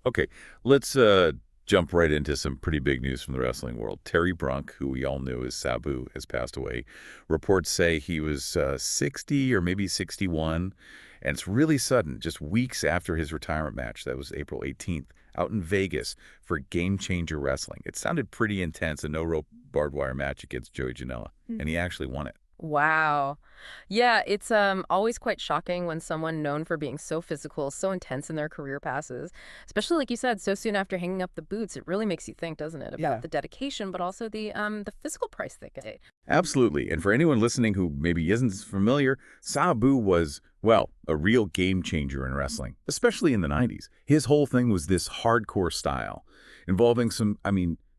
Okay, let's jump right into some pretty big news from the wrestling world. Terry Brunk, who we all knew as Sabu, has passed away. Reports say he was 60 or maybe 61, and it's really sudden, just weeks after his retirement match. That was April 18th, out in Vegas for Game Changer Wrestling. It sounded pretty intense, a no-rope barbed wire match against Joey Janela, and he actually won it. Wow. Yeah, it's always quite shocking when someone known for being so physical, so intense in their career passes. Especially like you said, so soon after hanging up the boots, it really makes you think, doesn't it, about Yeah. the dedication, but also the physical price they pay. Absolutely. And for anyone listening who maybe isn't familiar, Sabu was, well, a real game changer in wrestling, especially in the 90s. His whole thing was this hardcore style, involving some,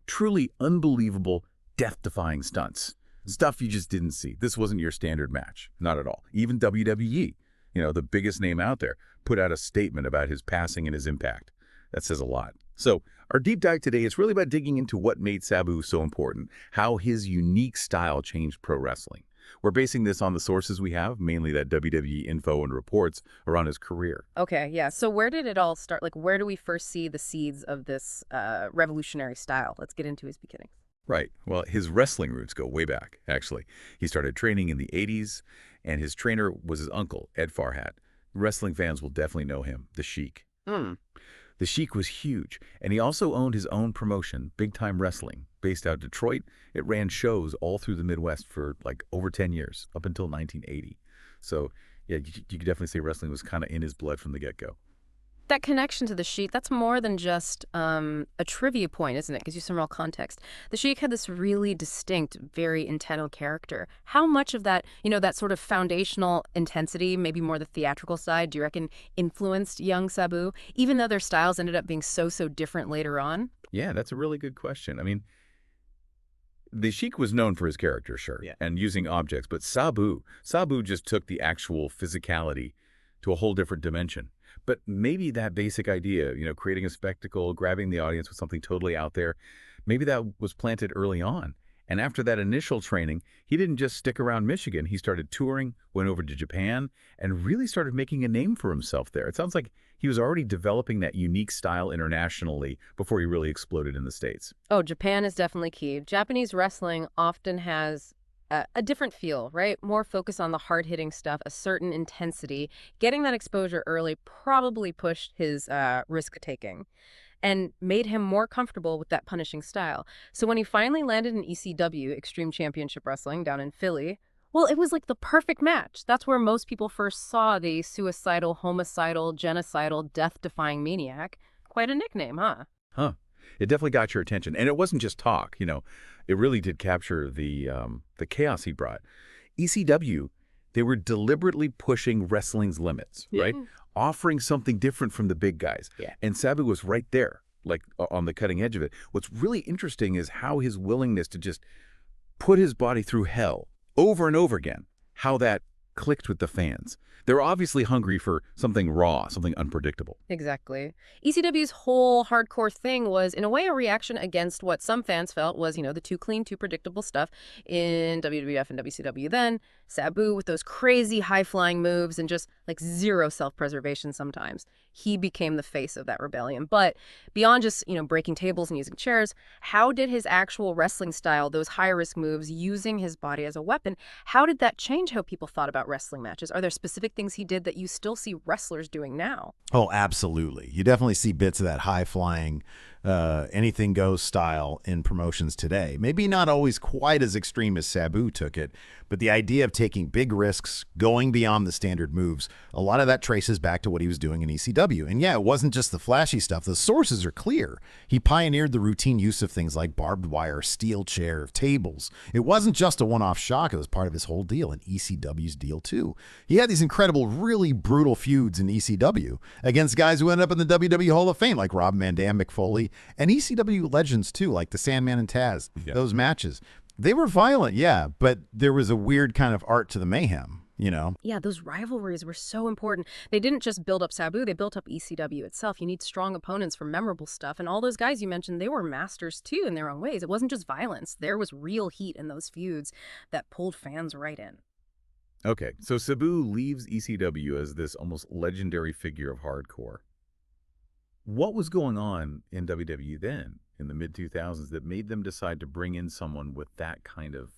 truly unbelievable, death-defying stunts. Stuff you just didn't see. This wasn't your standard match. Not at all. Even WWE, the biggest name out there, put out a statement about his passing and his impact. That says a lot. So our deep dive today is really about digging into what made Sabu so important, how his unique style changed pro wrestling. We're basing this on the sources we have, mainly that WWE info and reports around his career. Okay, yeah. So where did it all start? Like, where do we first see the seeds of this revolutionary style? Let's get into his beginnings. Right. Well, his wrestling roots go way back, actually. He started training in the 80s, and his trainer was his uncle, Ed Farhat. Wrestling fans will definitely know him, The Sheik. Hmm. The Sheik was huge, and he also owned his own promotion, Big Time Wrestling. Based out of Detroit, it ran shows all through the Midwest for like over 10 years, up until 1980. So, yeah, you could definitely say wrestling was kind of in his blood from the get-go. That connection to the Sheik, that's more than just a trivia point, isn't it? Gives you some real context. The Sheik had this really distinct, very intense character. How much of that, that sort of foundational intensity, maybe more the theatrical side, do you reckon influenced young Sabu, even though their styles ended up being so different later on? Yeah, that's a really good question. The Sheik was known for his character, sure, Yeah. and using objects, but Sabu just took the actual physicality to a whole different dimension. But maybe that basic idea, creating a spectacle, grabbing the audience with something totally out there, maybe that was planted early on. And after that initial training, he didn't just stick around Michigan. He started touring, went over to Japan, and really started making a name for himself there. It sounds like he was already developing that unique style internationally before he really exploded in the States. Oh, Japan is definitely key. Japanese wrestling often has a different feel, right? More focus on the hard-hitting stuff, a certain intensity. Getting that exposure early probably pushed his risk-taking and made him more comfortable with that punishing style. So when he finally landed in ECW, Extreme Championship Wrestling, down in Philly, well, it was like the perfect match. That's where most people first saw the suicidal, homicidal, genocidal, death-defying maniac. Quite a nickname, huh? Huh. It definitely got your attention. And it wasn't just talk, It really did capture the chaos he brought. ECW, they were deliberately pushing wrestling's limits, right? Yeah. Offering something different from the big guys. Yeah. And Sabu was right there, like on the cutting edge of it. What's really interesting is how his willingness to just put his body through hell over and over again, how that clicked with the fans. They're obviously hungry for something raw, something unpredictable. Exactly. ECW's whole hardcore thing was, in a way, a reaction against what some fans felt was, the too clean, too predictable stuff in WWF and WCW then. Sabu with those crazy high-flying moves and just, like, zero self-preservation sometimes. He became the face of that rebellion. But beyond just, breaking tables and using chairs, how did his actual wrestling style, those high-risk moves, using his body as a weapon, how did that change how people thought about wrestling matches? Are there specific things he did that you still see wrestlers doing now? Oh, absolutely. You definitely see bits of that high-flying, anything goes style in promotions today. Maybe not always quite as extreme as Sabu took it, but the idea of taking big risks, going beyond the standard moves, a lot of that traces back to what he was doing in ECW. And yeah, it wasn't just the flashy stuff. The sources are clear. He pioneered the routine use of things like barbed wire, steel chair, tables. It wasn't just a one-off shock. It was part of his whole deal, and ECW's deal too. He had these incredible, really brutal feuds in ECW against guys who ended up in the WWE Hall of Fame, like Rob Van Dam, Mick Foley, and ECW legends too, like the Sandman and Taz. Yeah. Those matches, they were violent, yeah, but there was a weird kind of art to the mayhem, Yeah, those rivalries were so important. They didn't just build up Sabu, they built up ECW itself. You need strong opponents for memorable stuff. And all those guys you mentioned, they were masters too in their own ways. It wasn't just violence. There was real heat in those feuds that pulled fans right in. Okay, so Sabu leaves ECW as this almost legendary figure of hardcore. What was going on in WWE then, in the mid-2000s, that made them decide to bring in someone with that kind of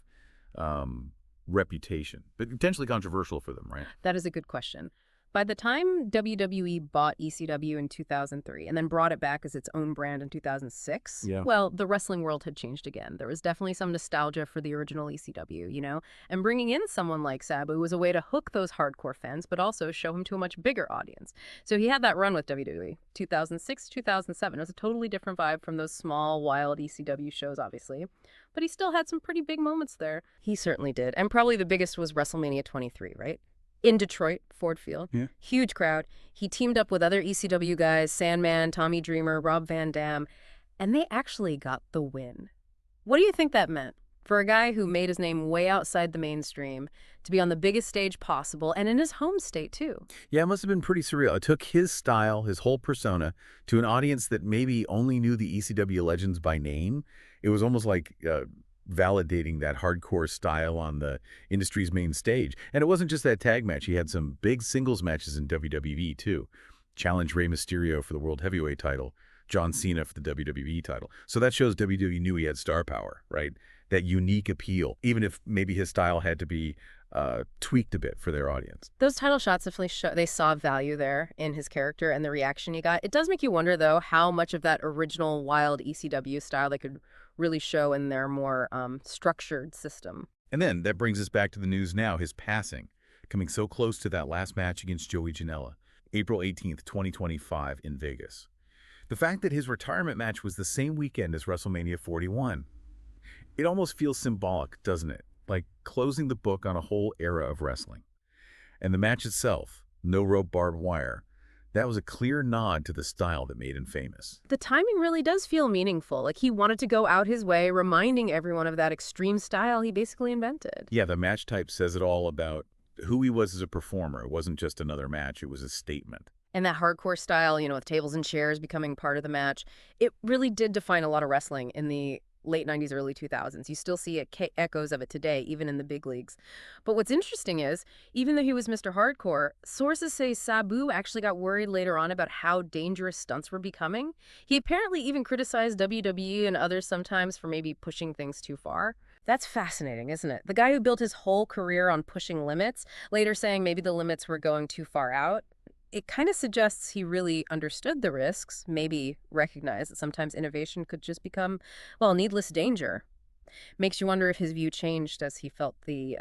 reputation? But potentially controversial for them, right? That is a good question. By the time WWE bought ECW in 2003 and then brought it back as its own brand in 2006, Yeah. well, the wrestling world had changed again. There was definitely some nostalgia for the original ECW, you know? And bringing in someone like Sabu was a way to hook those hardcore fans, but also show him to a much bigger audience. So he had that run with WWE, 2006, 2007. It was a totally different vibe from those small, wild ECW shows, obviously. But he still had some pretty big moments there. He certainly did. And probably the biggest was WrestleMania 23, right? In Detroit, Ford Field. Yeah. Huge crowd. He teamed up with other ECW guys, Sandman, Tommy Dreamer, Rob Van Dam, and they actually got the win. What do you think that meant? For a guy who made his name way outside the mainstream, to be on the biggest stage possible, and in his home state, too. Yeah, it must have been pretty surreal. It took his style, his whole persona, to an audience that maybe only knew the ECW legends by name. It was almost like validating that hardcore style on the industry's main stage. And it wasn't just that tag match. He had some big singles matches in WWE, too. Challenged Rey Mysterio for the World Heavyweight title, John Cena for the WWE title. So that shows WWE knew he had star power, right? That unique appeal, even if maybe his style had to be tweaked a bit for their audience. Those title shots definitely show they saw value there in his character and the reaction he got. It does make you wonder, though, how much of that original wild ECW style they could really show in their more structured system. And then that brings us back to the news now, his passing, coming so close to that last match against Joey Janela, April 18th, 2025 in Vegas. The fact that his retirement match was the same weekend as WrestleMania 41. It almost feels symbolic, doesn't it? Like closing the book on a whole era of wrestling. And the match itself, no rope barbed wire, that was a clear nod to the style that made him famous. The timing really does feel meaningful. Like he wanted to go out his way, reminding everyone of that extreme style he basically invented. Yeah, the match type says it all about who he was as a performer. It wasn't just another match, it was a statement. And that hardcore style, you know, with tables and chairs becoming part of the match, it really did define a lot of wrestling in the late 90s, early 2000s. You still see echoes of it today, even in the big leagues. But what's interesting is, even though he was Mr. Hardcore, sources say Sabu actually got worried later on about how dangerous stunts were becoming. He apparently even criticized WWE and others sometimes for maybe pushing things too far. That's fascinating, isn't it? The guy who built his whole career on pushing limits, later saying maybe the limits were going too far out. It kind of suggests he really understood the risks, maybe recognized that sometimes innovation could just become, well, needless danger. Makes you wonder if his view changed as he felt the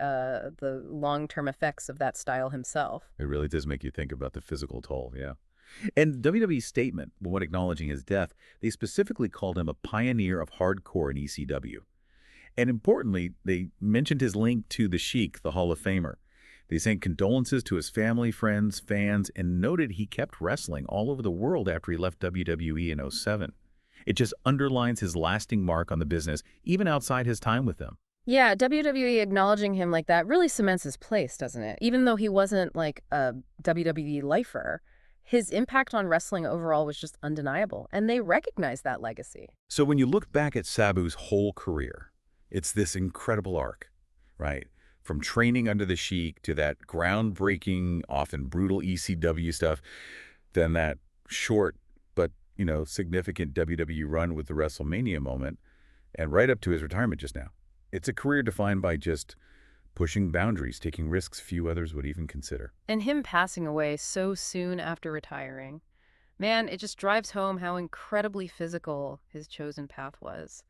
long-term effects of that style himself. It really does make you think about the physical toll, yeah. And WWE's statement, when acknowledging his death, they specifically called him a pioneer of hardcore in ECW. And importantly, they mentioned his link to the Sheik, the Hall of Famer. They sent condolences to his family, friends, fans, and noted he kept wrestling all over the world after he left WWE in 2007. It just underlines his lasting mark on the business, even outside his time with them. Yeah, WWE acknowledging him like that really cements his place, doesn't it? Even though he wasn't like a WWE lifer, his impact on wrestling overall was just undeniable, and they recognized that legacy. So when you look back at Sabu's whole career, it's this incredible arc, right? From training under the Sheik to that groundbreaking, often brutal ECW stuff, then that short but, significant WWE run with the WrestleMania moment, and right up to his retirement just now. It's a career defined by just pushing boundaries, taking risks few others would even consider. And him passing away so soon after retiring. Man, it just drives home how incredibly physical his chosen path was.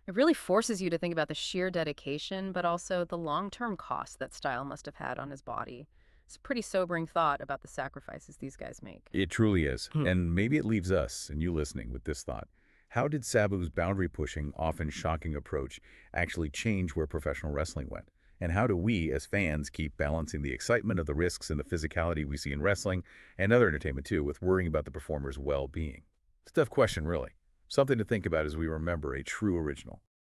It really forces you to think about the sheer dedication, but also the long-term cost that style must have had on his body. It's a pretty sobering thought about the sacrifices these guys make. It truly is. And maybe it leaves us, and you listening, with this thought. How did Sabu's boundary-pushing, often shocking approach actually change where professional wrestling went? And how do we, as fans, keep balancing the excitement of the risks and the physicality we see in wrestling, and other entertainment too, with worrying about the performer's well-being? It's a tough question, really. Something to think about as we remember a true original.